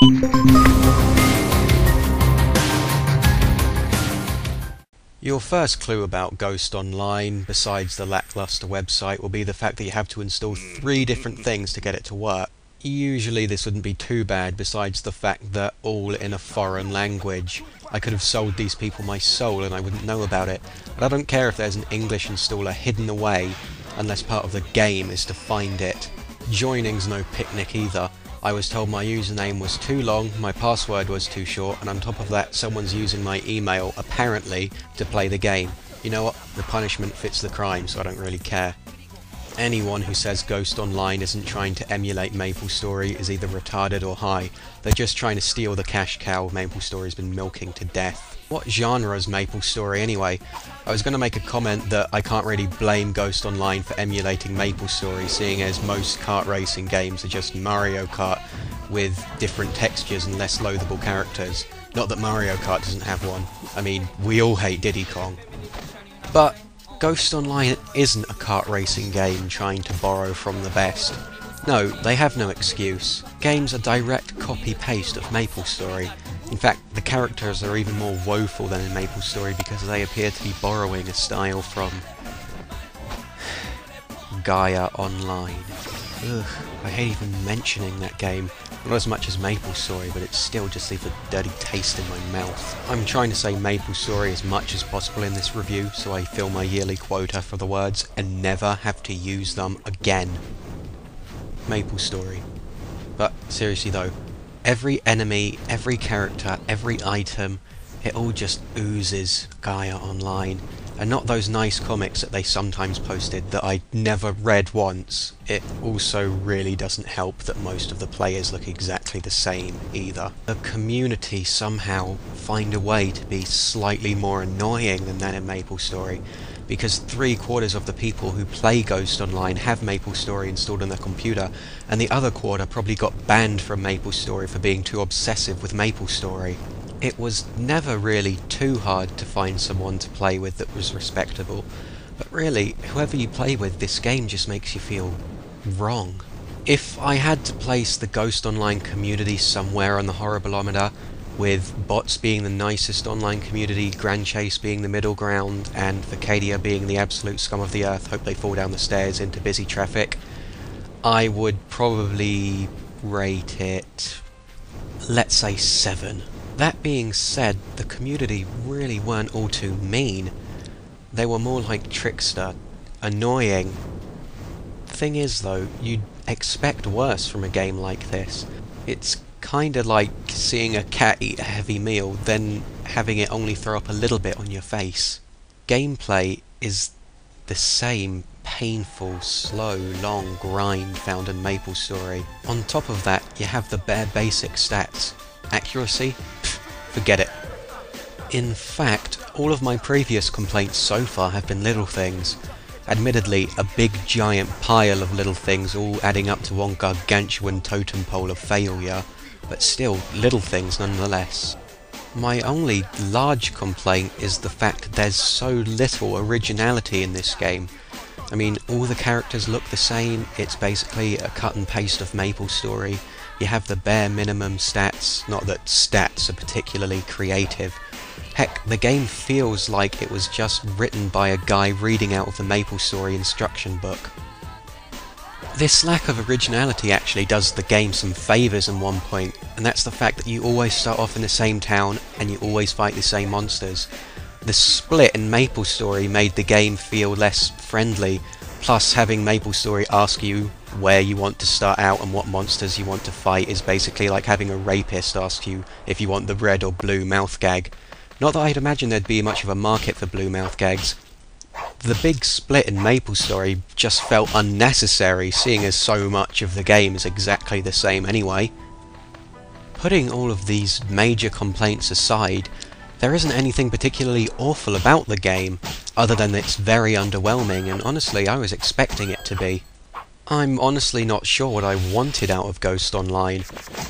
Your first clue about Ghost Online, besides the lackluster website, will be the fact that you have to install 3 different things to get it to work. Usually this wouldn't be too bad, besides the fact that all in a foreign language. I could have sold these people my soul and I wouldn't know about it. But I don't care if there's an English installer hidden away, unless part of the game is to find it. Joining's no picnic either. I was told my username was too long, my password was too short, and on top of that someone's using my email, apparently, to play the game. You know what? The punishment fits the crime, so I don't really care. Anyone who says Ghost Online isn't trying to emulate MapleStory is either retarded or high. They're just trying to steal the cash cow MapleStory's been milking to death. What genre is MapleStory anyway? I was going to make a comment that I can't really blame Ghost Online for emulating MapleStory, seeing as most kart racing games are just Mario Kart with different textures and less loathable characters. Not that Mario Kart doesn't have one. I mean, we all hate Diddy Kong. But Ghost Online isn't a kart racing game trying to borrow from the best. No, they have no excuse. Game's a direct copy-paste of MapleStory. In fact, the characters are even more woeful than in MapleStory because they appear to be borrowing a style from Gaia Online. Ugh, I hate even mentioning that game. Not as much as MapleStory, but it still just leaves a dirty taste in my mouth. I'm trying to say MapleStory as much as possible in this review, so I fill my yearly quota for the words and never have to use them again. MapleStory. But seriously though, every enemy, every character, every item, it all just oozes Gaia Online. And not those nice comics that they sometimes posted that I never read once. It also really doesn't help that most of the players look exactly the same either. The community somehow find a way to be slightly more annoying than that in MapleStory, because 3/4 of the people who play Ghost Online have MapleStory installed on their computer, and the other quarter probably got banned from MapleStory for being too obsessive with MapleStory. It was never really too hard to find someone to play with that was respectable, but really, whoever you play with, this game just makes you feel wrong. If I had to place the Ghost Online community somewhere on the horribilometer, with bots being the nicest online community, Grand Chase being the middle ground, and Vicadia being the absolute scum of the earth, hope they fall down the stairs into busy traffic, I would probably rate it, let's say 7. That being said, the community really weren't all too mean. They were more like Trickster, annoying. Thing is though, you'd expect worse from a game like this. It's kinda like seeing a cat eat a heavy meal, then having it only throw up a little bit on your face. Gameplay is the same painful, slow, long grind found in MapleStory. On top of that, you have the bare basic stats. Accuracy? Pfft, forget it. In fact, all of my previous complaints so far have been little things. Admittedly, a big giant pile of little things all adding up to one gargantuan totem pole of failure, but still little things nonetheless. My only large complaint is the fact there's so little originality in this game. I mean, all the characters look the same, it's basically a cut and paste of MapleStory. You have the bare minimum stats, not that stats are particularly creative. Heck, the game feels like it was just written by a guy reading out of the MapleStory instruction book. This lack of originality actually does the game some favours in one point, and that's the fact that you always start off in the same town and you always fight the same monsters. The split in MapleStory made the game feel less friendly, plus having MapleStory ask you where you want to start out and what monsters you want to fight is basically like having a rapist ask you if you want the red or blue mouth gag. Not that I'd imagine there'd be much of a market for blue mouth gags. The big split in MapleStory just felt unnecessary, seeing as so much of the game is exactly the same anyway. Putting all of these major complaints aside, there isn't anything particularly awful about the game, other than it's very underwhelming, and honestly I was expecting it to be. I'm honestly not sure what I wanted out of Ghost Online.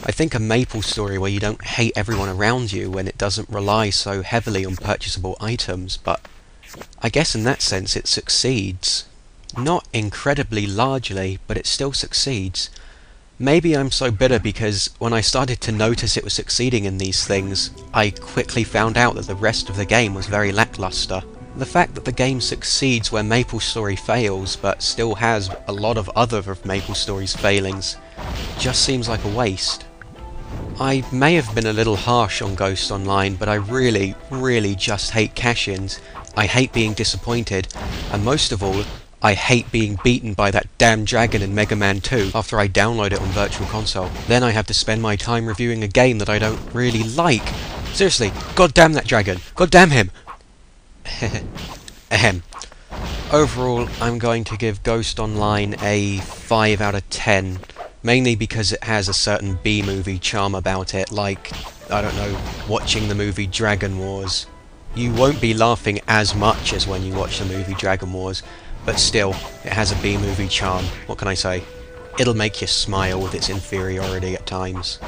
I think a MapleStory where you don't hate everyone around you when it doesn't rely so heavily on purchasable items, but I guess in that sense it succeeds. Not incredibly largely, but it still succeeds. Maybe I'm so bitter because when I started to notice it was succeeding in these things, I quickly found out that the rest of the game was very lackluster. The fact that the game succeeds where MapleStory fails, but still has a lot of other of MapleStory's failings, just seems like a waste. I may have been a little harsh on Ghost Online, but I really, really just hate cash-ins. I hate being disappointed, and most of all, I hate being beaten by that damn dragon in Mega Man 2 after I download it on Virtual Console. Then I have to spend my time reviewing a game that I don't really like. Seriously, god damn that dragon! God damn him! Ahem. Overall, I'm going to give Ghost Online a 5 out of 10, mainly because it has a certain B-movie charm about it, like, I don't know, watching the movie Dragon Wars. You won't be laughing as much as when you watch the movie Dragon Wars, but still, it has a B-movie charm. What can I say? It'll make you smile with its inferiority at times.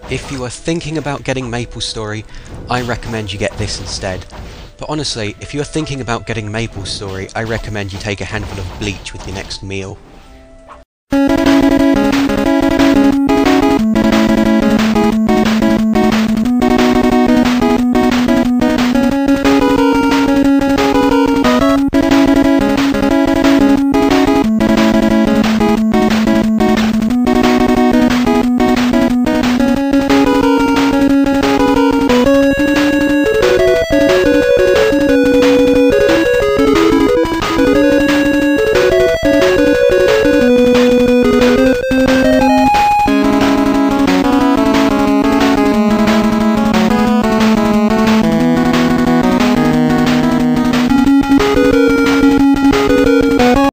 If you are thinking about getting MapleStory, I recommend you get this instead. But honestly, if you are thinking about getting MapleStory, I recommend you take a handful of bleach with your next meal.